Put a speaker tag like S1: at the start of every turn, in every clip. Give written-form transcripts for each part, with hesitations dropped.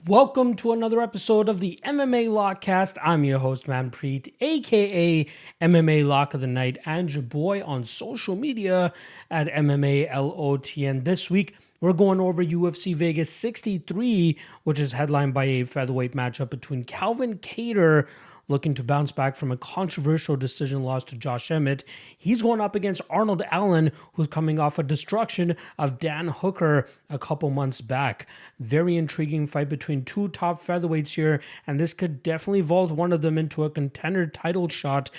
S1: Welcome to another episode of the MMA Lock-Cast. I'm your host, Manpreet, aka MMA Lock of the Night, and your boy on social media at MMALOTN. This week, we're going over UFC Vegas 63, which is headlined by a featherweight matchup between Calvin Kattar, looking to bounce back from a controversial decision loss to Josh Emmett. He's going up against Arnold Allen, who's coming off a destruction of Dan Hooker a couple months back. Very intriguing fight between two top featherweights here, and this could definitely vault one of them into a contender title shot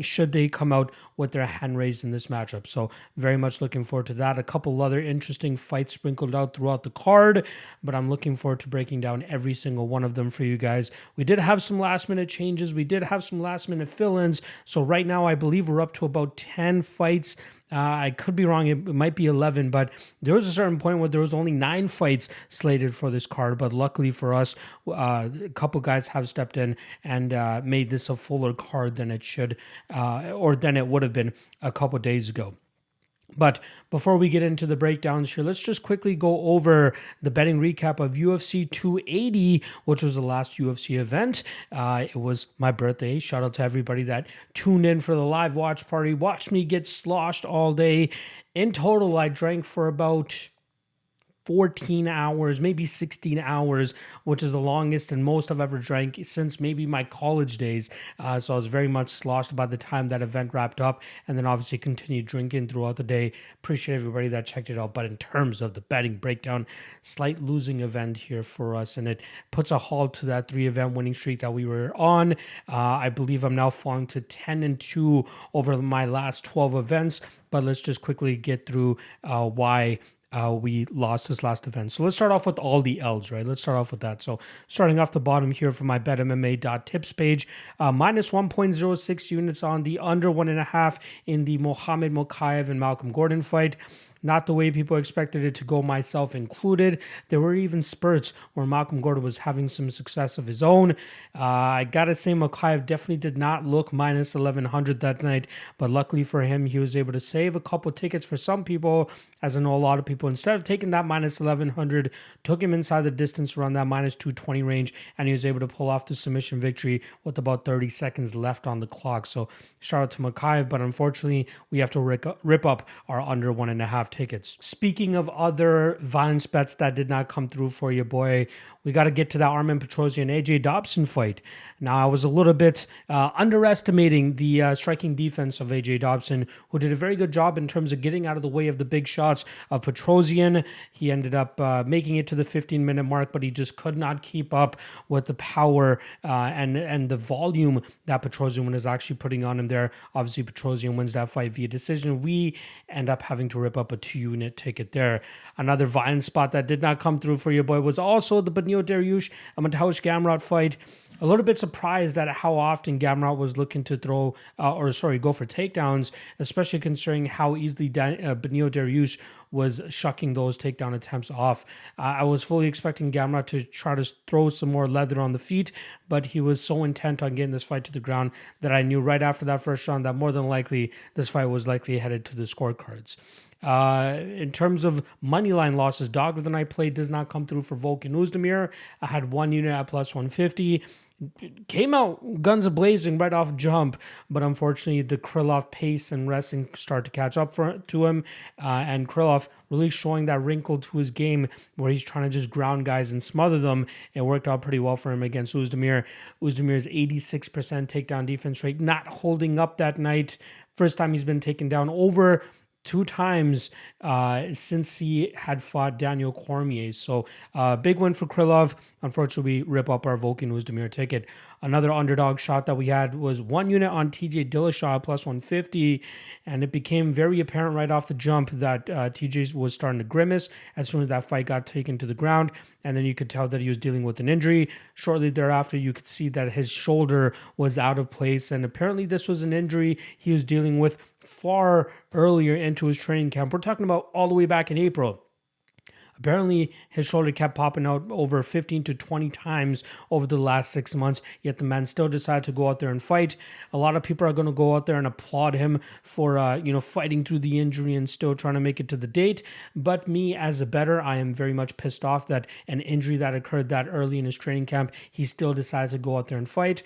S1: should they come out with their hand raised in this matchup. So very much looking forward to that. A couple other interesting fights sprinkled out throughout the card, but I'm looking forward to breaking down every single one of them for you guys. We did have some last minute changes. We did have some last minute fill-ins. So right now, I believe we're up to about 10 fights. I could be wrong. It might be 11, but there was a certain point where there was only 9 fights slated for this card. But luckily for us, a couple guys have stepped in and made this a fuller card than it should, or than it would have been a couple days ago. But before we get into the breakdowns here, let's just quickly go over the betting recap of UFC 280, which was the last UFC event. It was my birthday. Shout out to everybody that tuned in for the live watch party, watched me get sloshed all day. In total, I drank for about 14 hours, maybe 16 hours, which is the longest and most I've ever drank since maybe my college days. So I was very much sloshed by the time that event wrapped up, and then obviously continued drinking throughout the day. Appreciate everybody that checked it out. But in terms of the betting breakdown, slight losing event here for us, and it puts a halt to that 3-event winning streak that we were on. I believe I'm now falling to 10-2 over my last 12 events, but let's just quickly get through why we lost this last event. So let's start off with all the L's, right? Let's start off with that. So starting off the bottom here for my betmma.tips page, minus 1.06 units on the under 1.5 in the Mohamed Mokaev and Malcolm Gordon fight. Not the way people expected it to go, myself included. There were even spurts where Malcolm Gordon was having some success of his own. I gotta say, Mokaev definitely did not look minus 1100 that night, but luckily for him, he was able to save a couple tickets for some people. As I know, a lot of people, instead of taking that minus 1100, took him inside the distance around that minus 220 range, and he was able to pull off the submission victory with about 30 seconds left on the clock. So shout out to Mokaev, but unfortunately, we have to rip up our under 1.5 tickets. Speaking of other violence bets that did not come through for you, boy, we got to get to that Armen Petrosyan AJ Dobson fight. Now, I was a little bit underestimating the striking defense of AJ Dobson, who did a very good job in terms of getting out of the way of the big shots of Petrosyan. He ended up making it to the 15-minute mark, but he just could not keep up with the power and the volume that Petrosyan was actually putting on him there. Obviously, Petrosyan wins that fight via decision. We end up having to rip up a 2-unit ticket there. Another violent spot that did not come through for your boy was also the Beneil Dariush Mateusz Gamrot fight. A little bit surprised at how often Gamrot was looking to go for takedowns, especially considering how easily Beneil Dariush was shucking those takedown attempts off. I was fully expecting Gamrot to try to throw some more leather on the feet, but he was so intent on getting this fight to the ground that I knew right after that first round that more than likely this fight was likely headed to the scorecards. In terms of moneyline losses, dog of the night play does not come through for Volkan Oezdemir. I had 1 unit at plus 150. Came out guns a-blazing right off jump, but unfortunately the Krylov pace and wrestling start to catch up to him, and Krylov really showing that wrinkle to his game where he's trying to just ground guys and smother them. It worked out pretty well for him against Oezdemir. Oezdemir's 86% takedown defense rate not holding up that night. First time he's been taken down over 2 times since he had fought Daniel Cormier. So big win for Krylov. Unfortunately, we rip up our Volkan Oezdemir ticket. Another underdog shot that we had was 1 unit on TJ Dillashaw plus 150, and it became very apparent right off the jump that TJ was starting to grimace as soon as that fight got taken to the ground, and then you could tell that he was dealing with an injury. Shortly thereafter, you could see that his shoulder was out of place, and apparently this was an injury he was dealing with far earlier into his training camp. We're talking about all the way back in April. Apparently, his shoulder kept popping out over 15 to 20 times over the last 6 months, yet the man still decided to go out there and fight. A lot of people are going to go out there and applaud him for, fighting through the injury and still trying to make it to the date. But me, as a bettor, I am very much pissed off that an injury that occurred that early in his training camp, he still decided to go out there and fight.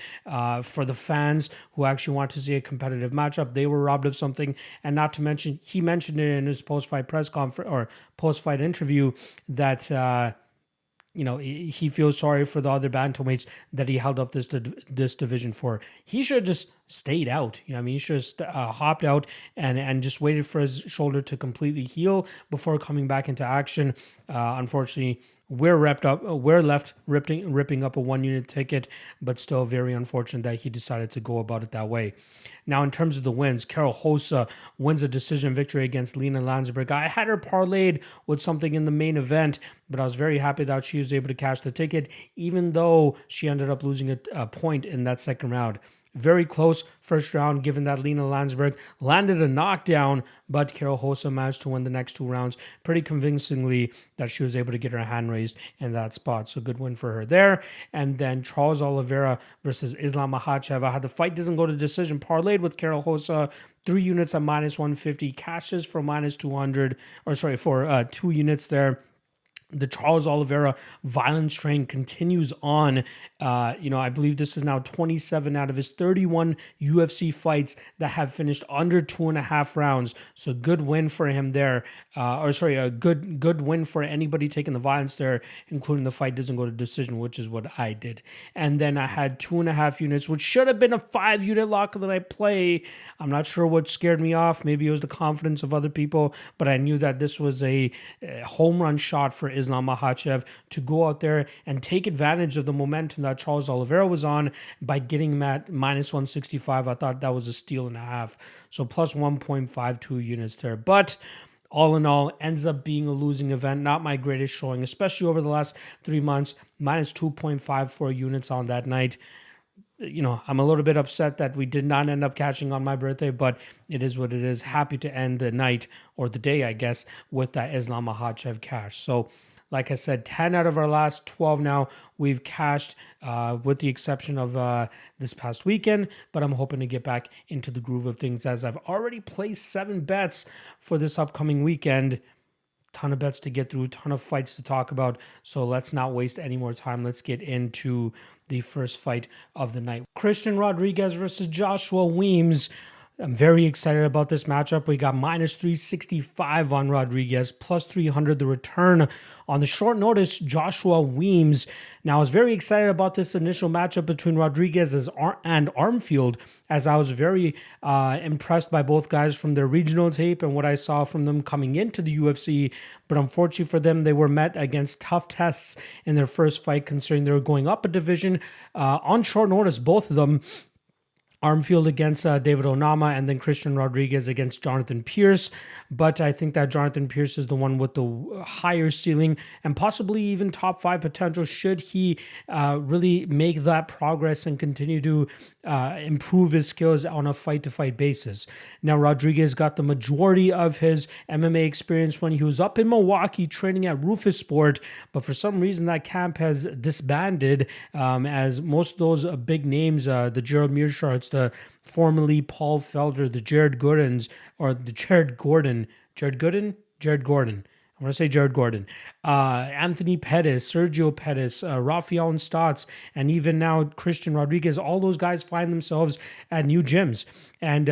S1: For the fans who actually want to see a competitive matchup, they were robbed of something. And not to mention, he mentioned it in his post-fight press conference or post-fight interview that he feels sorry for the other bantamweights that he held up this division for. He should have just stayed out. He should have hopped out and just waited for his shoulder to completely heal before coming back into action. Unfortunately, we're left ripping up a 1-unit ticket, but still very unfortunate that he decided to go about it that way. Now, in terms of the wins, Cortes-Acosta wins a decision victory against Lina Landsberg. I had her parlayed with something in the main event, but I was very happy that she was able to cash the ticket, even though she ended up losing a point in that second round. Very close first round, given that Lina Landsberg landed a knockdown, but Cortes-Acosta managed to win the next 2 rounds pretty convincingly, that she was able to get her hand raised in that spot. So good win for her there. And then Charles Oliveira versus Islam Makhachev. I had the fight doesn't go to decision, parlayed with Cortes-Acosta, 3 units at -150, cashes for -200, for 2 units there. The Charles Oliveira violence train continues on. I believe this is now 27 out of his 31 UFC fights that have finished under 2.5 rounds. So good win for him there. A good win for anybody taking the violence there, including the fight doesn't go to decision, which is what I did. And then I had 2.5 units, which should have been a 5-unit lock of the night play. I'm not sure what scared me off. Maybe it was the confidence of other people, but I knew that this was a home run shot for Islam Makhachev to go out there and take advantage of the momentum that Charles Oliveira was on by getting him at -165. I thought that was a steal and a half. So plus 1.52 units there. But all in all, ends up being a losing event. Not my greatest showing, especially over the last 3 months. -2.54 units on that night. I'm a little bit upset that we did not end up catching on my birthday, but it is what it is. Happy to end the night, or the day, I guess, with that Islam Makhachev cash. So, like I said, 10 out of our last 12 now we've cashed, with the exception of this past weekend. But I'm hoping to get back into the groove of things, as I've already placed 7 bets for this upcoming weekend. Ton of bets to get through, ton of fights to talk about. So let's not waste any more time. Let's get into the first fight of the night. Christian Rodriguez versus Joshua Weems. I'm very excited about this matchup. We got -365 on Rodriguez, +300 the return on the short notice Joshua Weems. Now, I was very excited about this initial matchup between Rodriguez and Armfield, as I was very impressed by both guys from their regional tape and what I saw from them coming into the UFC. But unfortunately for them, they were met against tough tests in their first fight, considering they were going up a division on short notice, both of them. Armfield against David Onama, and then Christian Rodriguez against Jonathan Pierce. But I think that Jonathan Pierce is the one with the higher ceiling and possibly even top 5 potential, should he really make that progress and continue to improve his skills on a fight-to-fight basis. Now, Rodriguez got the majority of his MMA experience when he was up in Milwaukee training at Rufus Sport, but for some reason that camp has disbanded, as most of those big names, the Gerald Mearshart, the formerly Paul Felder, the Jared Gordon. I want to say Jared Gordon, Anthony Pettis, Sergio Pettis, Rafael Stotts, and even now Christian Rodriguez. All those guys find themselves at new gyms. And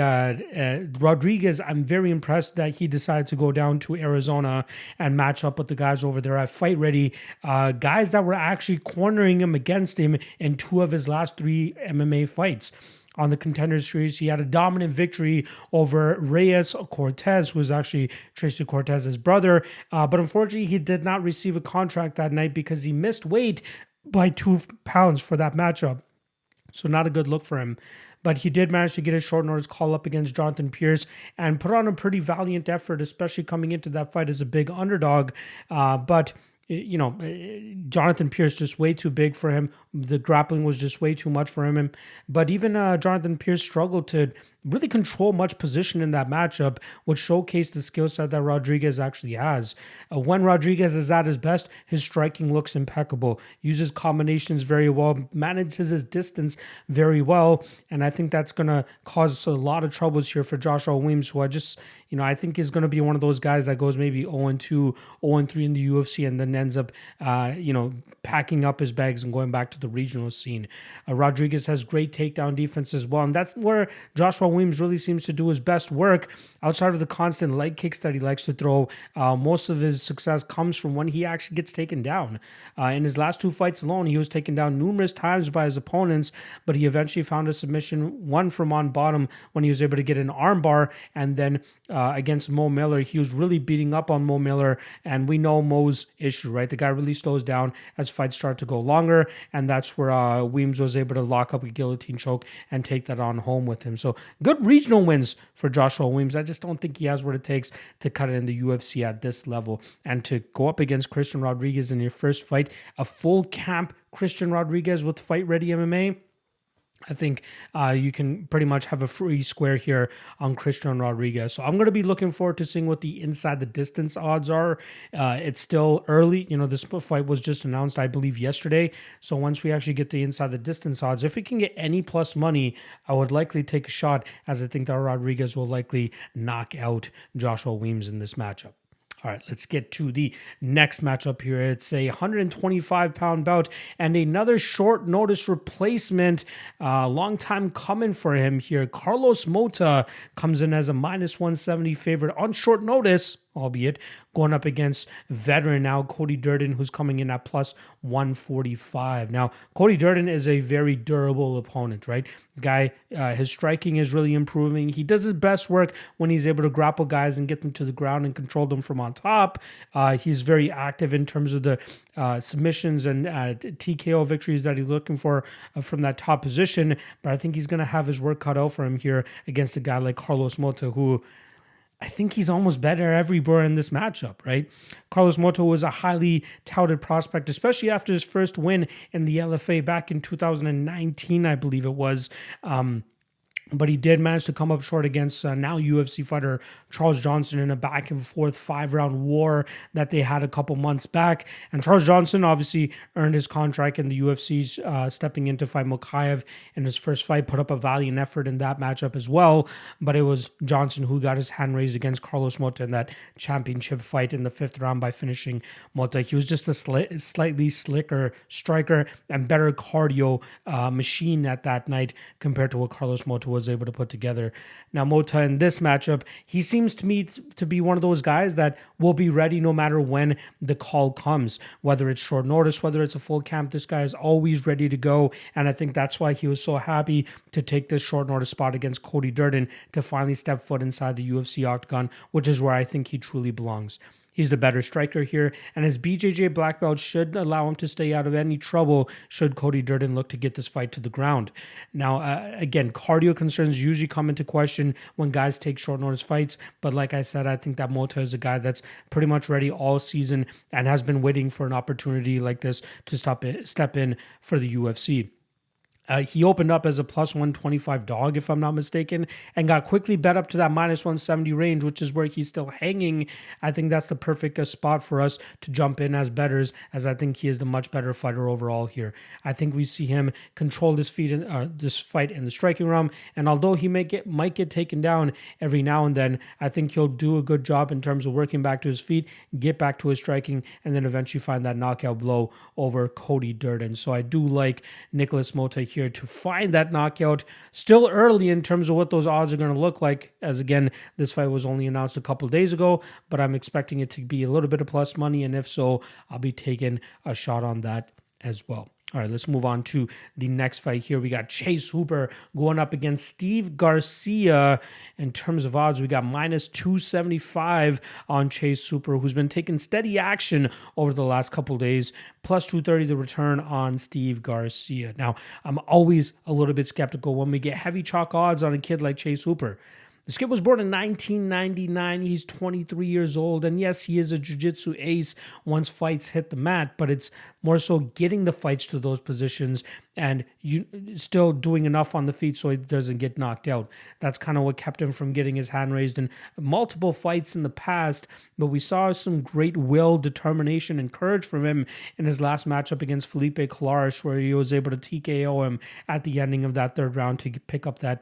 S1: Rodriguez, I'm very impressed that he decided to go down to Arizona and match up with the guys over there at Fight Ready, guys that were actually cornering him against him in 2 of his last 3 MMA fights. On the Contender Series, he had a dominant victory over Reyes Cortes, who was actually Tracy Cortez's brother. But unfortunately, he did not receive a contract that night because he missed weight by 2 pounds for that matchup. So not a good look for him. But he did manage to get a short notice call up against Jonathan Pierce and put on a pretty valiant effort, especially coming into that fight as a big underdog. But Jonathan Pierce just way too big for him. The grappling was just way too much for him. But even Jonathan Pierce struggled to really control much position in that matchup, which showcased the skill set that Rodriguez actually has. When Rodriguez is at his best, his striking looks impeccable, uses combinations very well, manages his distance very well, and I think that's going to cause a lot of troubles here for Joshua Weems, who I think is going to be one of those guys that goes maybe 0-2, 0-3 in the UFC and then ends up, packing up his bags and going back to the regional scene. Rodriguez has great takedown defense as well, and that's where Joshua Weems really seems to do his best work. Outside of the constant leg kicks that he likes to throw, most of his success comes from when he actually gets taken down. In his last 2 fights alone, he was taken down numerous times by his opponents, but he eventually found a submission, one from on bottom when he was able to get an armbar, and then against Mo Miller, he was really beating up on Mo Miller, and we know Mo's issue, right? The guy really slows down as fights start to go longer, and that's where Weems was able to lock up a guillotine choke and take that on home with him. So good regional wins for Joshua Weems. I just don't think he has what it takes to cut it in the UFC at this level. And to go up against Christian Rodriguez in your first fight, a full camp Christian Rodriguez with Fight Ready MMA, I think you can pretty much have a free square here on Christian Rodriguez. So I'm going to be looking forward to seeing what the inside the distance odds are. It's still early. This fight was just announced, I believe, yesterday. So once we actually get the inside the distance odds, if we can get any plus money, I would likely take a shot, as I think that Rodriguez will likely knock out Joshua Weems in this matchup. All right, let's get to the next matchup here. It's a 125-pound bout and another short notice replacement. Long time coming for him here. Carlos Mota comes in as a -170 favorite on short notice, albeit going up against veteran now Cody Durden, who's coming in at +145. Now, Cody Durden is a very durable opponent, right? The guy, his striking is really improving. He does his best work when he's able to grapple guys and get them to the ground and control them from on top. He's very active in terms of the submissions and TKO victories that he's looking for from that top position. But I think he's going to have his work cut out for him here against a guy like Carlos Mota, who I think he's almost better everywhere in this matchup, right? Carlos Mota was a highly touted prospect, especially after his first win in the LFA back in 2019, I believe it was. But he did manage to come up short against now UFC fighter Charles Johnson in a back and forth 5-round war that they had a couple months back. And Charles Johnson obviously earned his contract in the UFC, stepping in to fight Mokaev in his first fight, put up a valiant effort in that matchup as well. But it was Johnson who got his hand raised against Carlos Mota in that championship fight in the 5th round by finishing Mota. He was just a slightly slicker striker and better cardio machine at that night compared to what Carlos Mota was able to put together. Now, Mota in this matchup, he seems to me to be one of those guys that will be ready no matter when the call comes, whether it's short notice, whether it's a full camp. This guy is always ready to go, and I think that's why he was so happy to take this short notice spot against Cody Durden to finally step foot inside the UFC octagon, which is where I think he truly belongs. He's the better striker here, and his BJJ black belt should allow him to stay out of any trouble should Cody Durden look to get this fight to the ground. Now, again, cardio concerns usually come into question when guys take short notice fights, but like I said, I think that Mota is a guy that's pretty much ready all season and has been waiting for an opportunity like this to step in for the UFC. He opened up as a +125 dog, if I'm not mistaken, and got quickly bet up to that -170 range, which is where he's still hanging. I think that's the perfect spot for us to jump in as bettors, as I think he is the much better fighter overall here. I think we see him control this fight in the striking realm, and although he might get taken down every now and then, I think he'll do a good job in terms of working back to his feet, get back to his striking, and then eventually find that knockout blow over Cody Durden. So I do like Nicholas Mota here to find that knockout. Still early in terms of what those odds are going to look like, as again, this fight was only announced a couple of days ago, but I'm expecting it to be a little bit of plus money, and if so, I'll be taking a shot on that as well. All right, let's move on to the next fight here. We got Chase Hooper going up against Steve Garcia. In terms of odds, we got -275 on Chase Hooper, who's been taking steady action over the last couple days. +230 the return on Steve Garcia. Now, I'm always a little bit skeptical when we get heavy chalk odds on a kid like Chase Hooper. The Skip was born in 1999. He's 23 years old. And yes, he is a jiu-jitsu ace once fights hit the mat, but it's more so getting the fights to those positions and you still doing enough on the feet so he doesn't get knocked out. That's kind of what kept him from getting his hand raised in multiple fights in the past. But we saw some great will, determination, and courage from him in his last matchup against Felipe Colares, where he was able to TKO him at the ending of that third round to pick up that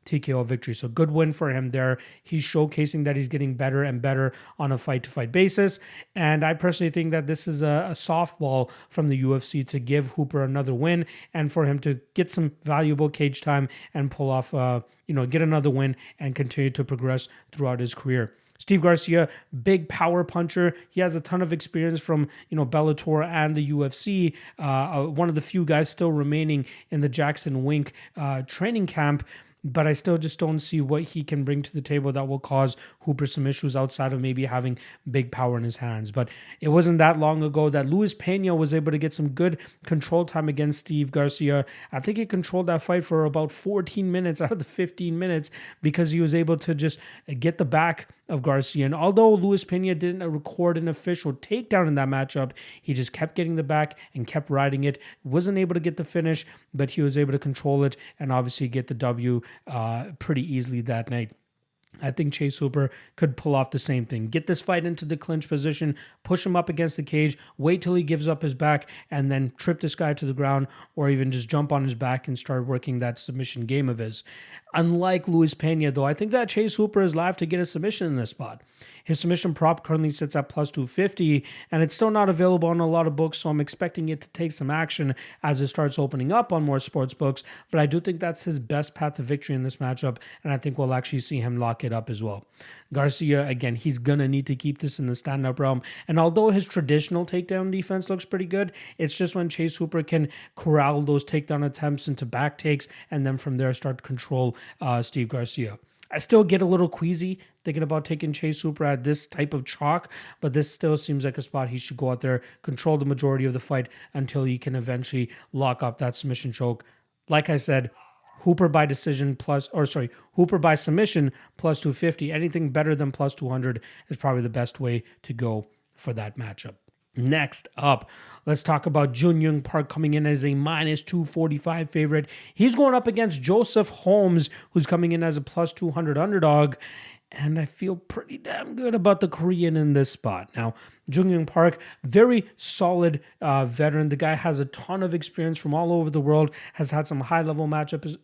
S1: TKO victory. So good win for him there. He's showcasing that he's getting better and better on a fight-to-fight basis. And I personally think that this is a softball from the UFC to give Hooper another win and for him to get some valuable cage time and pull off, get another win and continue to progress throughout his career. Steve Garcia, big power puncher. He has a ton of experience from, Bellator and the UFC. One of the few guys still remaining in the Jackson Wink training camp. But I still just don't see what he can bring to the table that will cause Hooper some issues outside of maybe having big power in his hands. But it wasn't that long ago that Luis Pena was able to get some good control time against Steve Garcia. I think he controlled that fight for about 14 minutes out of the 15 minutes because he was able to just get the back of Garcia. And although Luis Pena didn't record an official takedown in that matchup, he just kept getting the back and kept riding it. Wasn't able to get the finish, but he was able to control it and obviously get the W pretty easily that night. I think Chase Hooper could pull off the same thing. Get this fight into the clinch position, push him up against the cage, wait till he gives up his back, and then trip this guy to the ground or even just jump on his back and start working that submission game of his. Unlike Luis Pena, though, I think that Chase Hooper is live to get a submission in this spot. His submission prop currently sits at plus 250, and it's still not available on a lot of books, so I'm expecting it to take some action as it starts opening up on more sports books, but I do think that's his best path to victory in this matchup, and I think we'll actually see him lock it up as well. Garcia, again, he's going to need to keep this in the stand-up realm, and although his traditional takedown defense looks pretty good, it's just when Chase Hooper can corral those takedown attempts into back takes, and then from there start to control Steve Garcia. I still get a little queasy thinking about taking Chase Hooper at this type of chalk, but this still seems like a spot he should go out there, control the majority of the fight until he can eventually lock up that submission choke. Like I said, Hooper by submission plus 250. Anything better than plus 200 is probably the best way to go for that matchup. Next up, let's talk about Jun Young Park coming in as a minus 245 favorite. He's going up against Joseph Holmes, who's coming in as a plus 200 underdog. And I feel pretty damn good about the Korean in this spot. Now, Jun Young Park, very solid veteran. The guy has a ton of experience from all over the world, has had some high-level matchups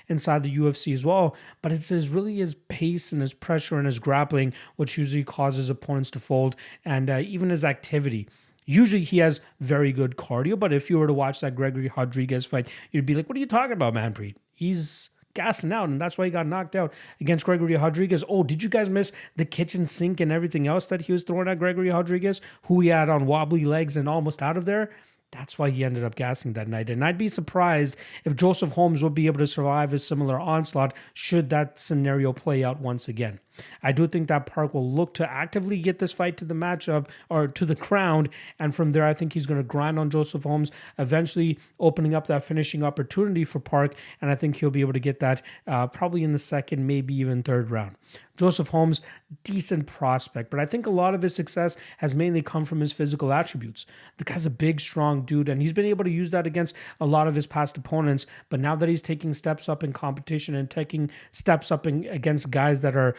S1: inside the UFC as well. But it's really his pace and his pressure and his grappling, which usually causes opponents to fold, and even his activity. Usually he has very good cardio, but if you were to watch that Gregory Rodriguez fight, you'd be like, what are you talking about, Manpreet? He's gassing out, and that's why he got knocked out against Gregory Rodriguez. Oh, did you guys miss the kitchen sink and everything else that he was throwing at Gregory Rodriguez, who he had on wobbly legs and almost out of there? That's why he ended up gassing that night. And I'd be surprised if Joseph Holmes would be able to survive a similar onslaught should that scenario play out once again. I do think that Park will look to actively get this fight to the matchup or to the ground. And from there, I think he's going to grind on Joseph Holmes, eventually opening up that finishing opportunity for Park. And I think he'll be able to get that probably in the second, maybe even third round. Joseph Holmes, decent prospect, but I think a lot of his success has mainly come from his physical attributes. The guy's a big, strong dude, and he's been able to use that against a lot of his past opponents. But now that he's taking steps up in competition and taking steps up against guys that are,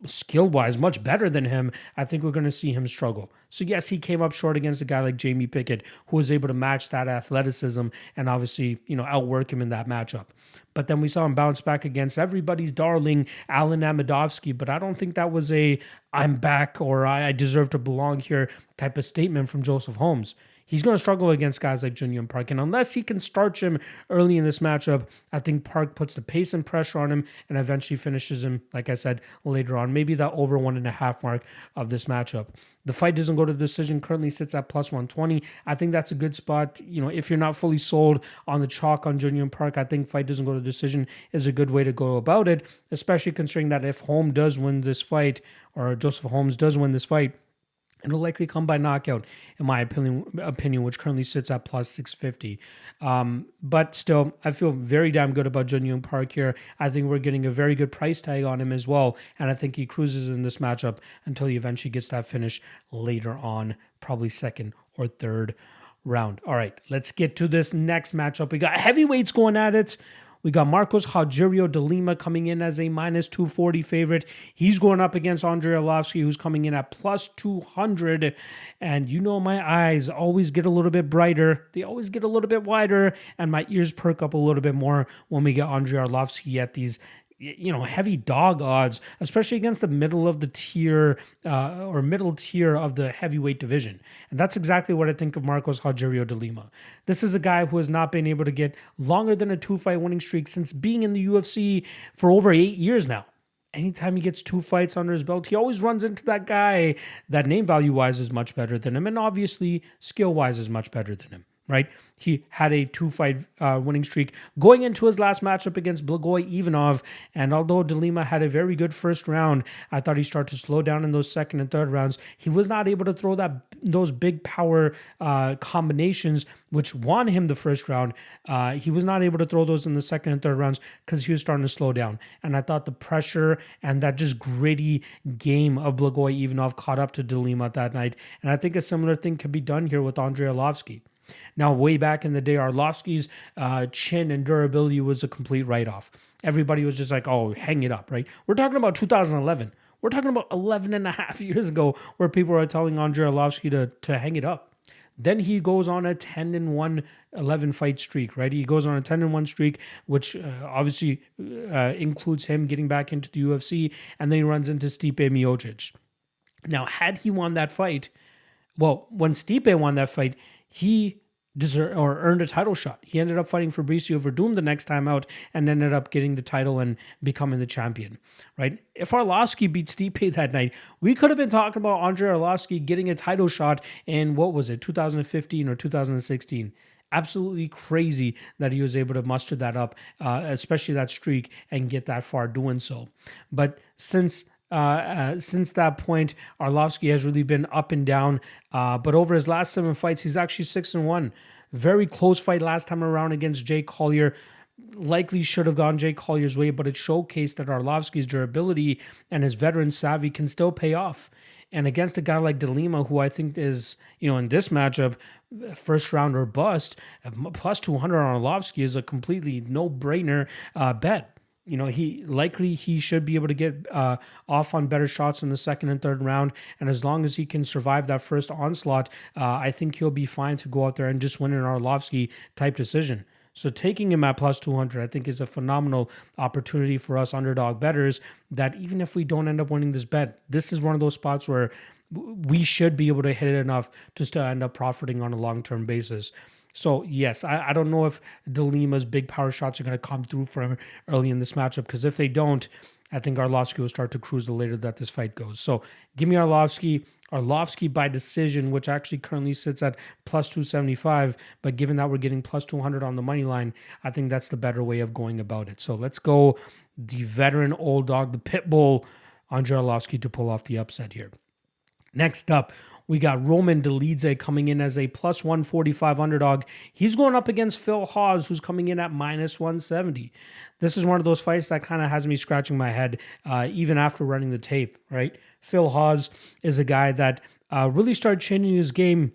S1: skill-wise much better than him, I think we're going to see him struggle. So yes, he came up short against a guy like Jamie Pickett, who was able to match that athleticism and obviously, outwork him in that matchup. But then we saw him bounce back against everybody's darling Alan Amedovski, but I don't think that was a I'm back or I deserve to belong here type of statement from Joseph Holmes. He's going to struggle against guys like Jun Young Park, and unless he can starch him early in this matchup, I think Park puts the pace and pressure on him and eventually finishes him, like I said, later on, maybe that over 1.5 mark of this matchup. The fight doesn't go to decision, currently sits at plus 120. I think that's a good spot. If you're not fully sold on the chalk on Jun Young Park, I think fight doesn't go to decision is a good way to go about it, especially considering that if Holmes does win this fight, or Joseph Holmes does win this fight, It'll likely come by knockout, in my opinion, which currently sits at plus 650. But still, I feel very damn good about Jun Young Park here. I think we're getting a very good price tag on him as well. And I think he cruises in this matchup until he eventually gets that finish later on, probably second or third round. All right, let's get to this next matchup. We got heavyweights going at it. We got Marcos Rogerio de Lima coming in as a minus 240 favorite. He's going up against Andre Arlovski, who's coming in at plus 200. And you know my eyes always get a little bit brighter. They always get a little bit wider. And my ears perk up a little bit more when we get Andre Arlovski at these heavy dog odds, especially against the middle of the tier or middle tier of the heavyweight division. And that's exactly what I think of Marcos Rogerio de Lima. This is a guy who has not been able to get longer than a 2-fight winning streak since being in the UFC for over 8 years now. Anytime he gets 2 fights under his belt, he always runs into that guy that name value-wise is much better than him, and obviously skill-wise is much better than him. Right? He had a 2-fight winning streak going into his last matchup against Blagoy Ivanov. And although De Lima had a very good first round, I thought he started to slow down in those second and third rounds. He was not able to throw those big power combinations, which won him the first round. He was not able to throw those in the second and third rounds because he was starting to slow down. And I thought the pressure and that just gritty game of Blagoy Ivanov caught up to De Lima that night. And I think a similar thing could be done here with Andre Arlovski. Now, way back in the day, Arlovski's chin and durability was a complete write-off. Everybody was just like, oh, hang it up, right? We're talking about 2011. We're talking about 11 and a half years ago where people are telling Andre Arlovski to hang it up. Then he goes on a 10-1 11-fight streak, right? He goes on a 10-1 streak, which obviously includes him getting back into the UFC, and then he runs into Stipe Miocic. Now, had he won that fight, when Stipe won that fight, he earned a title shot. He ended up fighting Fabricio Verdum the next time out and ended up getting the title and becoming the champion, right? If Arlovski beat Stipe that night, we could have been talking about Andre Arlovski getting a title shot in, 2015 or 2016. Absolutely crazy that he was able to muster that up, especially that streak, and get that far doing so. But since that point, Arlovski has really been up and down. But over his last 7 fights, he's actually 6-1. Very close fight last time around against Jay Collier. Likely should have gone Jay Collier's way, but it showcased that Arlovski's durability and his veteran savvy can still pay off. And against a guy like De Lima, who I think is, in this matchup, first round or bust, plus 200 on Arlovski is a completely no-brainer bet. He should be able to get off on better shots in the second and third round. And as long as he can survive that first onslaught, I think he'll be fine to go out there and just win an Arlovski type decision. So taking him at plus 200, I think, is a phenomenal opportunity for us underdog bettors that even if we don't end up winning this bet, this is one of those spots where we should be able to hit it enough just to end up profiting on a long-term basis. So, yes, I don't know if De Lima's big power shots are going to come through for him early in this matchup, because if they don't, I think Arlovski will start to cruise the later that this fight goes. So, give me Arlovski by decision, which actually currently sits at plus 275. But given that we're getting plus 200 on the money line, I think that's the better way of going about it. So, let's go the veteran old dog, the pit bull, Andre Arlovski, to pull off the upset here. Next up, we got Roman Dolidze coming in as a plus 145 underdog. He's going up against Phil Hawes, who's coming in at minus 170. This is one of those fights that kind of has me scratching my head even after running the tape, right? Phil Hawes is a guy that really started changing his game,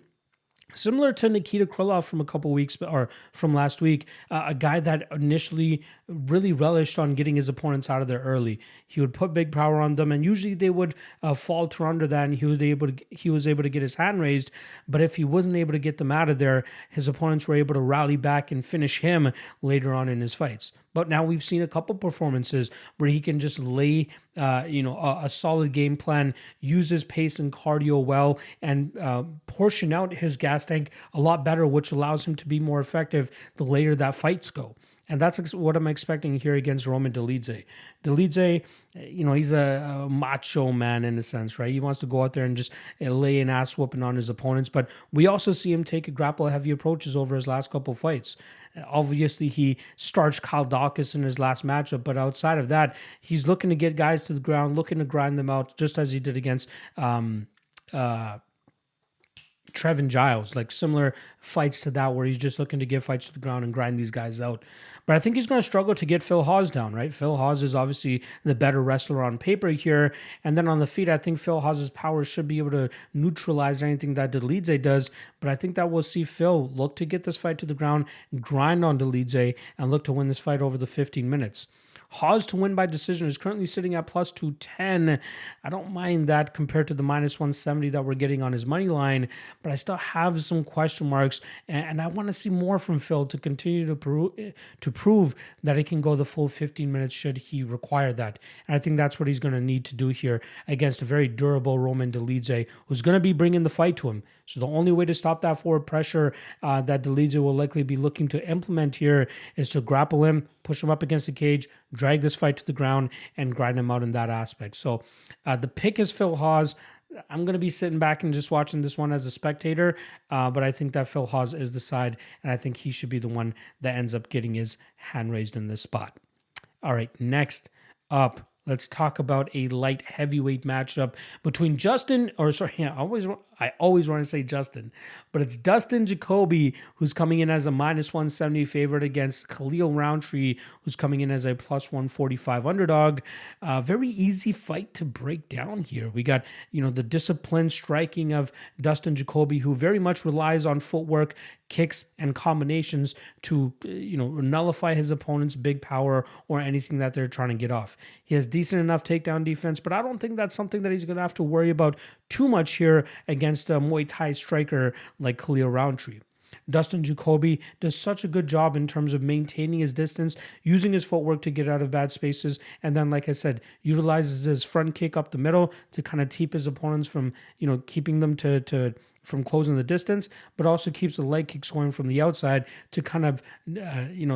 S1: similar to Nikita Krylov from a couple weeks, or from last week, a guy that initially really relished on getting his opponents out of there early. He would put big power on them, and usually they would falter under that, and he was able to get his hand raised. But if he wasn't able to get them out of there, his opponents were able to rally back and finish him later on in his fights. But now we've seen a couple performances where he can just lay, a solid game plan, use his pace and cardio well, and portion out his gas tank a lot better, which allows him to be more effective the later that fights go. And that's what I'm expecting here against Roman Dolidze. Dolidze, he's a macho man in a sense, right? He wants to go out there and just lay an ass whooping on his opponents. But we also see him take a grapple-heavy approaches over his last couple fights. Obviously, he starched Kyle Dawkins in his last matchup, but outside of that, he's looking to get guys to the ground, looking to grind them out, just as he did against Trevin Giles, like similar fights to that where he's just looking to give fights to the ground and grind these guys out. But I think he's going to struggle to get Phil Hawes down, right? Phil Hawes is obviously the better wrestler on paper here. And then on the feet, I think Phil Hawes' power should be able to neutralize anything that Dolidze does. But I think that we'll see Phil look to get this fight to the ground, grind on Dolidze, and look to win this fight over the 15 minutes. Hawes to win by decision is currently sitting at plus 210. I don't mind that compared to the minus 170 that we're getting on his money line, but I still have some question marks, and I want to see more from Phil to continue to prove that he can go the full 15 minutes should he require that. And I think that's what he's going to need to do here against a very durable Roman Dolidze, who's going to be bringing the fight to him. So the only way to stop that forward pressure that Dolidze will likely be looking to implement here is to grapple him, push him up against the cage, drag this fight to the ground, and grind him out in that aspect. So the pick is Phil Hawes. I'm going to be sitting back and just watching this one as a spectator, but I think that Phil Hawes is the side, and I think he should be the one that ends up getting his hand raised in this spot. All right, next up, let's talk about a light heavyweight matchup between I always want to say Justin, but it's Dustin Jacoby, who's coming in as a minus 170 favorite against Khalil Rountree, who's coming in as a plus 145 underdog. Very easy fight to break down here. We got, the disciplined striking of Dustin Jacoby, who very much relies on footwork, kicks, and combinations to, nullify his opponent's big power or anything that they're trying to get off. He has decent enough takedown defense, but I don't think that's something that he's going to have to worry about too much here against a Muay Thai striker like Khalil Rountree. Dustin Jacoby does such a good job in terms of maintaining his distance, using his footwork to get out of bad spaces, and then, like I said, utilizes his front kick up the middle to kind of keep his opponents from, keeping them from closing the distance, but also keeps the leg kicks going from the outside to kind of,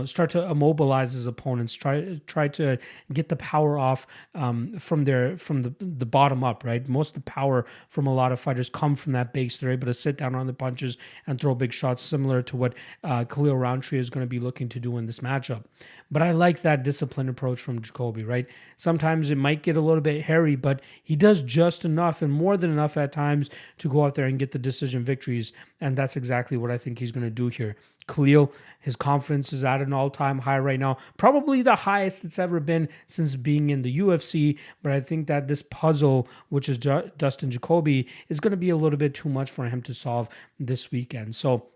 S1: start to immobilize his opponents, try to get the power off from the bottom up, right? Most of the power from a lot of fighters come from that base. They're able to sit down on the punches and throw big shots, similar to what Khalil Rountree is going to be looking to do in this matchup. But I like that disciplined approach from Jacoby, right? Sometimes it might get a little bit hairy, but he does just enough and more than enough at times to go out there and get the decision victories, and that's exactly what I think he's going to do here. Khalil, his confidence is at an all-time high right now, probably the highest it's ever been since being in the UFC, but I think that this puzzle, which is Dustin Jacoby, is going to be a little bit too much for him to solve this weekend. So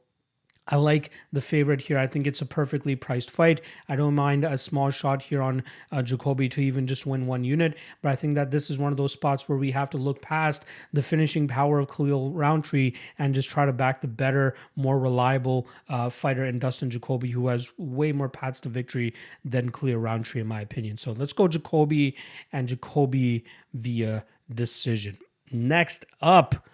S1: I like the favorite here. I think it's a perfectly priced fight. I don't mind a small shot here on Jacoby to even just win one unit, but I think that this is one of those spots where we have to look past the finishing power of Khalil Rountree and just try to back the better, more reliable fighter in Dustin Jacoby, who has way more paths to victory than Khalil Rountree, in my opinion. So let's go Jacoby, and Jacoby via decision. Next up,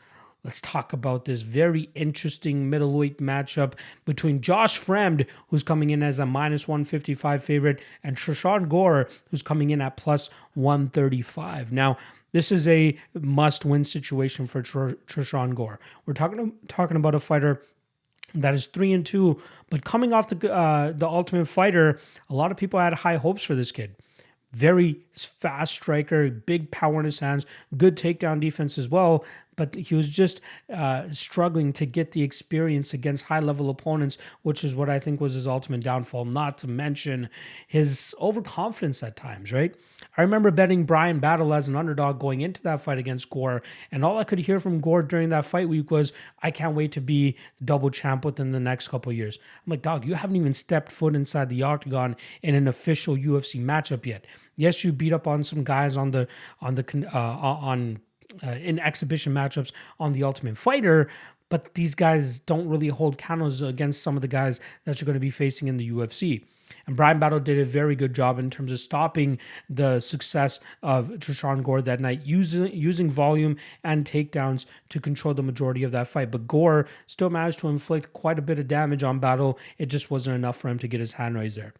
S1: let's talk about this very interesting middleweight matchup between Josh Fremd, who's coming in as a minus 155 favorite, and Trishan Gore, who's coming in at plus 135. Now, this is a must-win situation for Trishan Gore. We're talking about a fighter that is 3-2, but coming off the Ultimate Fighter, a lot of people had high hopes for this kid. Very fast striker, big power in his hands, good takedown defense as well, but he was just struggling to get the experience against high-level opponents, which is what I think was his ultimate downfall, not to mention his overconfidence at times, right? I remember betting Bryan Battle as an underdog going into that fight against Gore, and all I could hear from Gore during that fight week was, I can't wait to be double champ within the next couple of years. I'm like, dog, you haven't even stepped foot inside the octagon in an official UFC matchup yet. Yes, you beat up on some guys in exhibition matchups on the Ultimate Fighter, but these guys don't really hold candles against some of the guys that you're going to be facing in the UFC. And Bryan Battle did a very good job in terms of stopping the success of Trishan Gore that night, using volume and takedowns to control the majority of that fight. But Gore still managed to inflict quite a bit of damage on Battle. It just wasn't enough for him to get his hand raised there.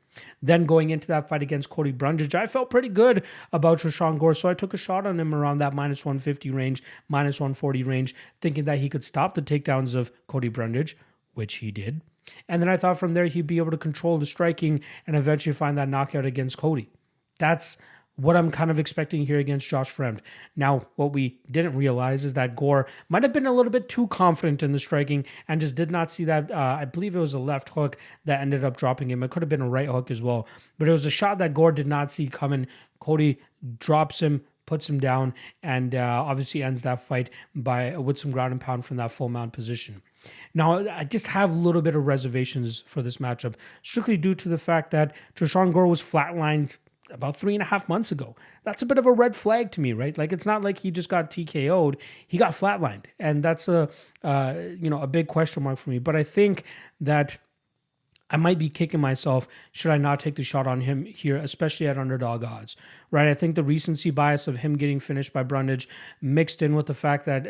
S1: Then going into that fight against Cody Brundage, I felt pretty good about Trishan Gore, so I took a shot on him around that minus 150 range, minus 140 range, thinking that he could stop the takedowns of Cody Brundage, which he did. And then I thought from there he'd be able to control the striking and eventually find that knockout against Cody. That's what I'm kind of expecting here against Josh Fremd. Now, what we didn't realize is that Gore might have been a little bit too confident in the striking and just did not see that. I believe it was a left hook that ended up dropping him. It could have been a right hook as well, but it was a shot that Gore did not see coming. Cody drops him, puts him down, and obviously ends that fight with some ground and pound from that full mount position. Now, I just have a little bit of reservations for this matchup, strictly due to the fact that Tresean Gore was flatlined about 3.5 months ago. That's a bit of a red flag to me, right? Like, it's not like he just got TKO'd. He got flatlined. And that's a big question mark for me. But I think that I might be kicking myself should I not take the shot on him here, especially at underdog odds, right? I think the recency bias of him getting finished by Brundage mixed in with the fact that,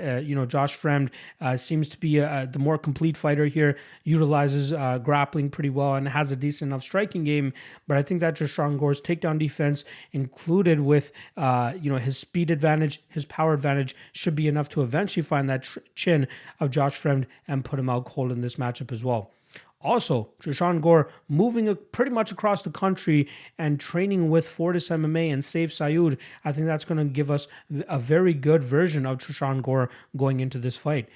S1: Josh Fremd seems to be the more complete fighter here, utilizes grappling pretty well and has a decent enough striking game. But I think that Tresean Gore's takedown defense included with, his speed advantage, his power advantage should be enough to eventually find that chin of Josh Fremd and put him out cold in this matchup as well. Also, Tresean Gore moving pretty much across the country and training with Fortis MMA and Saif Sayoud. I think that's going to give us a very good version of Tresean Gore going into this fight.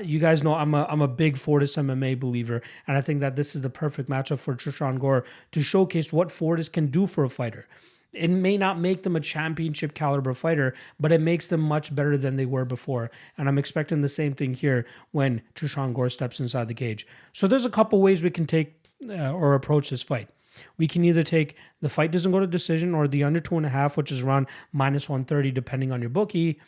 S1: You guys know I'm a big Fortis MMA believer, and I think that this is the perfect matchup for Tresean Gore to showcase what Fortis can do for a fighter. It may not make them a championship caliber fighter, but it makes them much better than they were before. And I'm expecting the same thing here when Tresean Gore steps inside the cage. So there's a couple ways we can take or approach this fight. We can either take the fight doesn't go to decision or the under 2.5, which is around -130, depending on your bookie,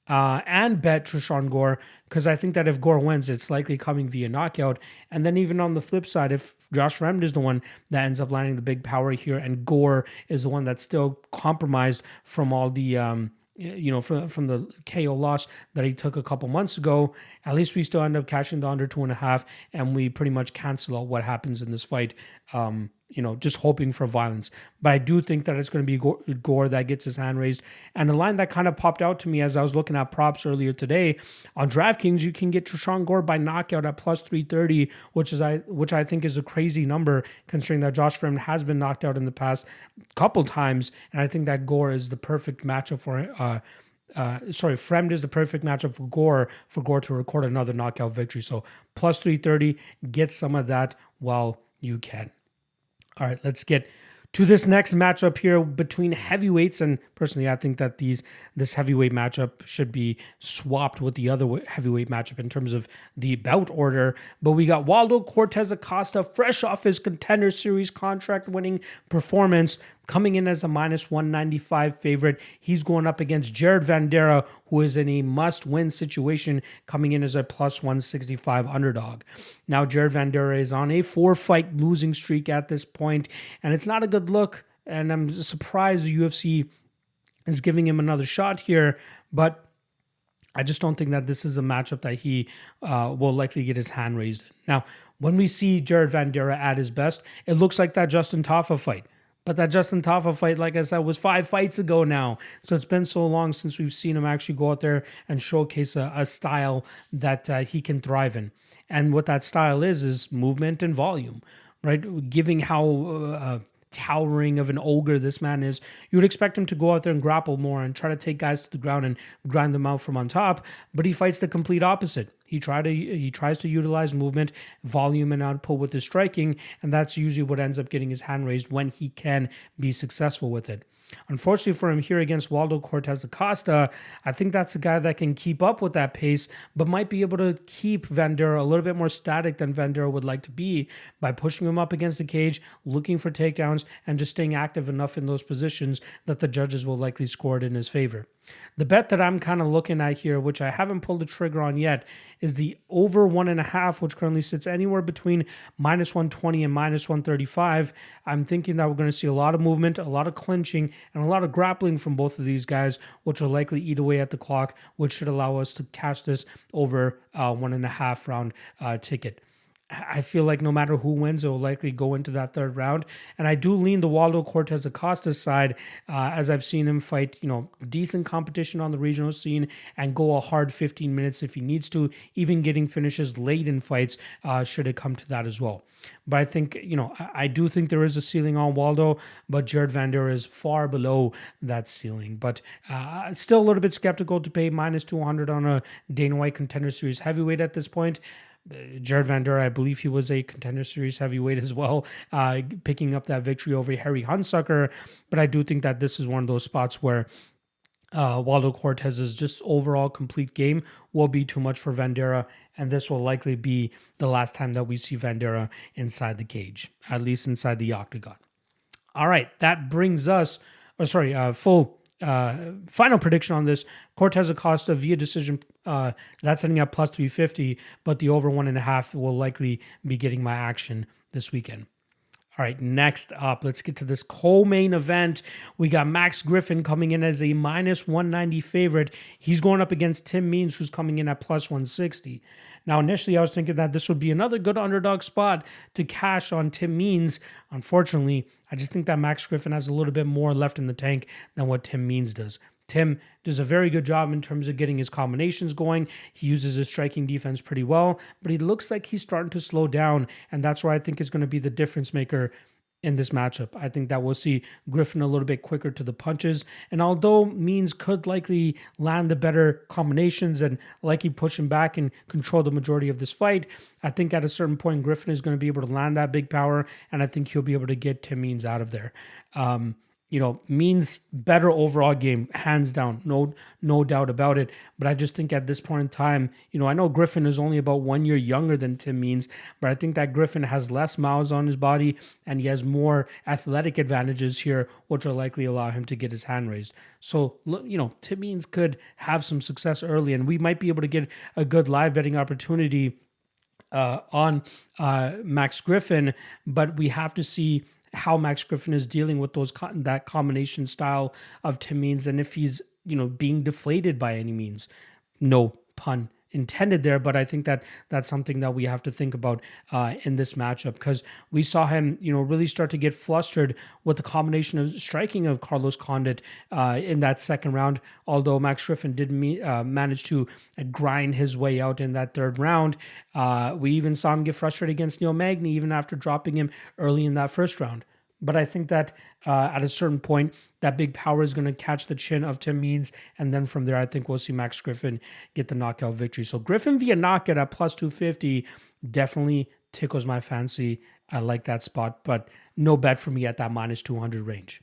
S1: and bet Tresean Gore, because I think that if Gore wins, it's likely coming via knockout. And then even on the flip side, if Josh Fremd is the one that ends up landing the big power here and Gore is the one that's still compromised from all the, from the KO loss that he took a couple months ago, at least we still end up cashing the under 2.5 and we pretty much cancel out what happens in this fight. Just hoping for violence. But I do think that it's going to be Gore that gets his hand raised. And the line that kind of popped out to me as I was looking at props earlier today, on DraftKings, you can get Tresean Gore by knockout at +330, which I think is a crazy number considering that Josh Fremd has been knocked out in the past couple times. And I think that Gore is the perfect matchup for Fremd is the perfect matchup for Gore to record another knockout victory. So +330, get some of that while you can. All right, let's get to this next matchup here between heavyweights. And personally, I think that this heavyweight matchup should be swapped with the other heavyweight matchup in terms of the bout order. But we got Waldo Cortes-Acosta, fresh off his Contender Series contract-winning performance, coming in as a -195 favorite. He's going up against Jared Vanderaa, who is in a must-win situation, coming in as a +165 underdog. Now, Jared Vanderaa is on a 4-fight losing streak at this point, and it's not a good look, and I'm surprised the UFC is giving him another shot here, but I just don't think that this is a matchup that he will likely get his hand raised in. Now, when we see Jared Vanderaa at his best, it looks like that Justin Tafa fight. But that Justin Tafa fight, like I said, was 5 fights ago now. So it's been so long since we've seen him actually go out there and showcase a style that he can thrive in. And what that style is movement and volume, right? Giving how towering of an ogre this man is, you would expect him to go out there and grapple more and try to take guys to the ground and grind them out from on top. But he fights the complete opposite. He tries to utilize movement, volume, and output with his striking, and that's usually what ends up getting his hand raised when he can be successful with it. Unfortunately for him here against Waldo Cortes-Acosta, I think that's a guy that can keep up with that pace, but might be able to keep Vanderaa a little bit more static than Vanderaa would like to be by pushing him up against the cage, looking for takedowns, and just staying active enough in those positions that the judges will likely score it in his favor. The bet that I'm kind of looking at here, which I haven't pulled the trigger on yet, is the over 1.5, which currently sits anywhere between -120 and -135. I'm thinking that we're going to see a lot of movement, a lot of clinching, and a lot of grappling from both of these guys, which will likely eat away at the clock, which should allow us to cash this over 1.5 round ticket. I feel like no matter who wins, it will likely go into that third round. And I do lean the Waldo Cortes-Acosta side, as I've seen him fight, decent competition on the regional scene and go a hard 15 minutes if he needs to, even getting finishes late in fights, should it come to that as well. But I think, I do think there is a ceiling on Waldo, but Jared Vanderaa is far below that ceiling. But still a little bit skeptical to pay minus 200 on a Dana White Contender Series heavyweight at this point. Jared Vanderaa, I believe he was a Contender Series heavyweight as well, picking up that victory over Harry Hunsucker. But I do think that this is one of those spots where Waldo Cortez's just overall complete game will be too much for Vanderaa, and this will likely be the last time that we see Vanderaa inside the cage, at least inside the octagon. All right, that brings us, full final prediction on this. Cortes-Acosta via decision, that's setting up plus 350, but the over 1.5 will likely be getting my action this weekend. All right, next up, let's get to this co-main event. We got Max Griffin coming in as a minus 190 favorite. He's going up against Tim Means, who's coming in at plus 160. Now, initially, I was thinking that this would be another good underdog spot to cash on Tim Means. Unfortunately, I just think that Max Griffin has a little bit more left in the tank than what Tim Means does. Tim does a very good job in terms of getting his combinations going. He uses his striking defense pretty well, but he looks like he's starting to slow down, and that's where I think is going to be the difference maker in this matchup. I think that we'll see Griffin a little bit quicker to the punches, and although Means could likely land the better combinations and likely push him back and control the majority of this fight, I think at a certain point Griffin is going to be able to land that big power, and I think he'll be able to get Tim Means out of there. Means better overall game, hands down, no doubt about it. But I just think at this point in time, I know Griffin is only about 1 year younger than Tim Means, but I think that Griffin has less miles on his body and he has more athletic advantages here, which will likely allow him to get his hand raised. So, Tim Means could have some success early, and we might be able to get a good live betting opportunity on Max Griffin, but we have to see how Max Griffin is dealing with that combination style of Tim Means, and if he's being deflated by any means. No pun intended there, but I think that that's something that we have to think about in this matchup, because we saw him really start to get flustered with the combination of striking of Carlos Condit in that second round, although Max Griffin did manage to grind his way out in that third round. We even saw him get frustrated against Neil Magny even after dropping him early in that first round. But I think that at a certain point, that big power is going to catch the chin of Tim Means. And then from there, I think we'll see Max Griffin get the knockout victory. So Griffin via knockout at plus 250 definitely tickles my fancy. I like that spot, but no bet for me at that minus 200 range.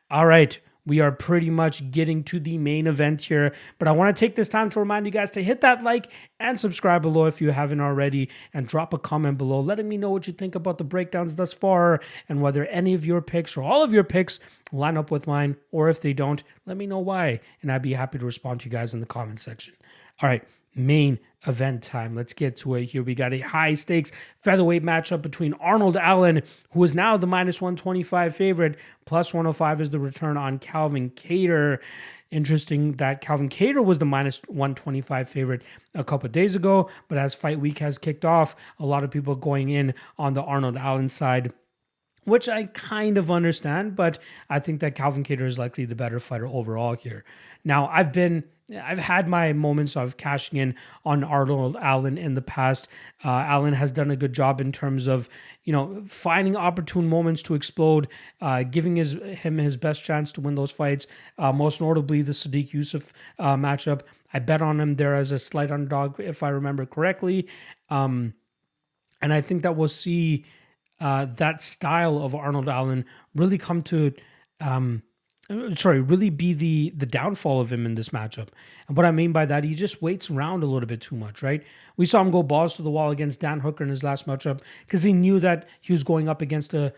S1: All right. We are pretty much getting to the main event here, but I want to take this time to remind you guys to hit that like and subscribe below if you haven't already, and drop a comment below letting me know what you think about the breakdowns thus far and whether any of your picks or all of your picks line up with mine, or if they don't, let me know why, and I'd be happy to respond to you guys in the comment section. All right, main event time. Let's get to it here. We got a high stakes featherweight matchup between Arnold Allen, who is now the minus 125 favorite. Plus 105 is the return on Calvin Kattar. Interesting that Calvin Kattar was the minus 125 favorite a couple of days ago, but as fight week has kicked off, a lot of people going in on the Arnold Allen side, which I kind of understand, but I think that Calvin Kattar is likely the better fighter overall here. Now, I've had my moments of cashing in on Arnold Allen in the past. Allen has done a good job in terms of, finding opportune moments to explode, giving him his best chance to win those fights. Most notably, the Sadiq Youssef matchup. I bet on him there as a slight underdog, if I remember correctly. And I think that we'll see that style of Arnold Allen really come to, really be the downfall of him in this matchup. And what I mean by that, he just waits around a little bit too much, right? We saw him go balls to the wall against Dan Hooker in his last matchup because he knew that he was going up against a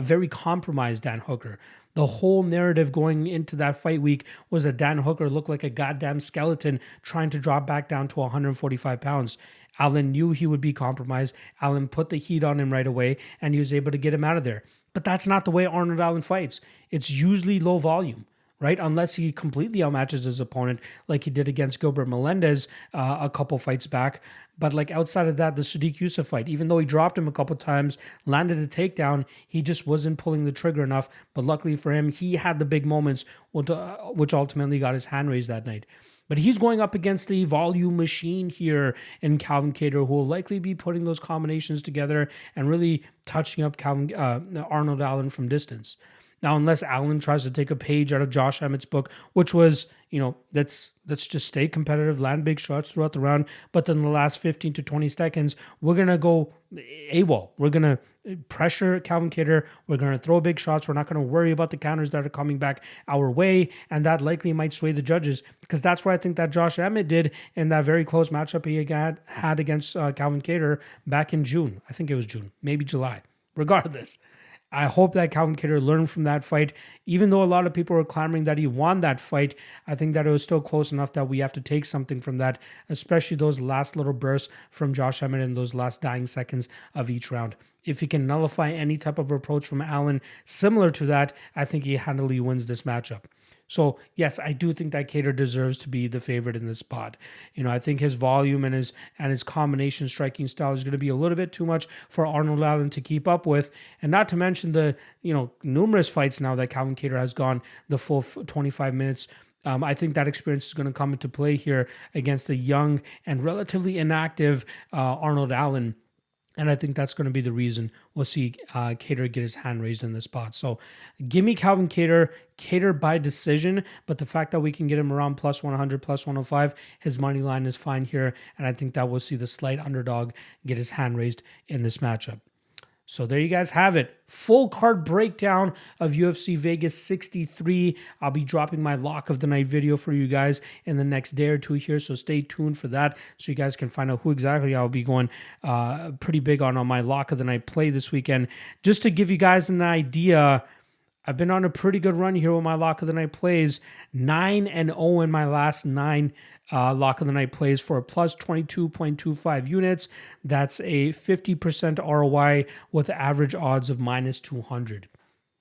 S1: very compromised Dan Hooker. The whole narrative going into that fight week was that Dan Hooker looked like a goddamn skeleton trying to drop back down to 145 pounds. Allen knew he would be compromised. Allen put the heat on him right away, and he was able to get him out of there. But that's not the way Arnold Allen fights. It's usually low volume. right? Unless he completely outmatches his opponent like he did against Gilbert Melendez a couple fights back. But like outside of that, the Sadiq Yusuff fight, even though he dropped him a couple times, landed a takedown, he just wasn't pulling the trigger enough. But luckily for him, he had the big moments, which ultimately got his hand raised that night. But he's going up against the volume machine here in Calvin Kattar, who will likely be putting those combinations together and really touching up Arnold Allen from distance. Now, unless Allen tries to take a page out of Josh Emmett's book, which was, let's just stay competitive, land big shots throughout the round, but then the last 15 to 20 seconds, we're going to go AWOL. We're going to pressure Calvin Kattar. We're going to throw big shots. We're not going to worry about the counters that are coming back our way, and that likely might sway the judges, because that's what I think that Josh Emmett did in that very close matchup he had against Calvin Kattar back in June. I think it was June, maybe July. Regardless, I hope that Calvin Kattar learned from that fight. Even though a lot of people were clamoring that he won that fight, I think that it was still close enough that we have to take something from that, especially those last little bursts from Josh Emmett in those last dying seconds of each round. If he can nullify any type of approach from Allen similar to that, I think he handily wins this matchup. So, yes, I do think that Kattar deserves to be the favorite in this spot. I think his volume and his combination striking style is going to be a little bit too much for Arnold Allen to keep up with. And not to mention the, numerous fights now that Calvin Kattar has gone the full 25 minutes. I think that experience is going to come into play here against a young and relatively inactive Arnold Allen. And I think that's going to be the reason we'll see Kattar get his hand raised in this spot. So give me Calvin Kattar by decision, but the fact that we can get him around plus 100, plus 105, his money line is fine here. And I think that we'll see the slight underdog get his hand raised in this matchup. So there you guys have it. Full card breakdown of UFC Vegas 63. I'll be dropping my lock of the night video for you guys in the next day or two here. So stay tuned for that so you guys can find out who exactly I'll be going pretty big on my lock of the night play this weekend. Just to give you guys an idea, I've been on a pretty good run here with my lock of the night plays. 9-0 in my last 9 lock of the night plays for a plus 22.25 units. That's a 50% ROI with average odds of minus 200.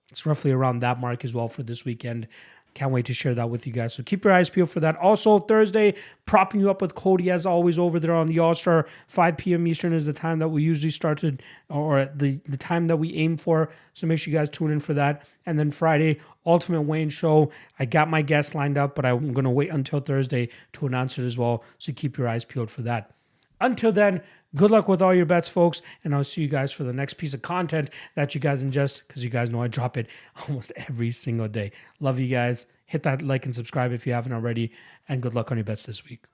S1: It's roughly around that mark as well for this weekend. Can't wait to share that with you guys. So keep your eyes peeled for that. Also, Thursday, propping you up with Cody as always over there on the All-Star. 5 p.m. Eastern is the time that we usually started, or the time that we aim for. So make sure you guys tune in for that. And then Friday, Ultimate Wayne Show. I got my guests lined up, but I'm going to wait until Thursday to announce it as well. So keep your eyes peeled for that. Until then, good luck with all your bets, folks, and I'll see you guys for the next piece of content that you guys ingest, because you guys know I drop it almost every single day. Love you guys. Hit that like and subscribe if you haven't already, and good luck on your bets this week.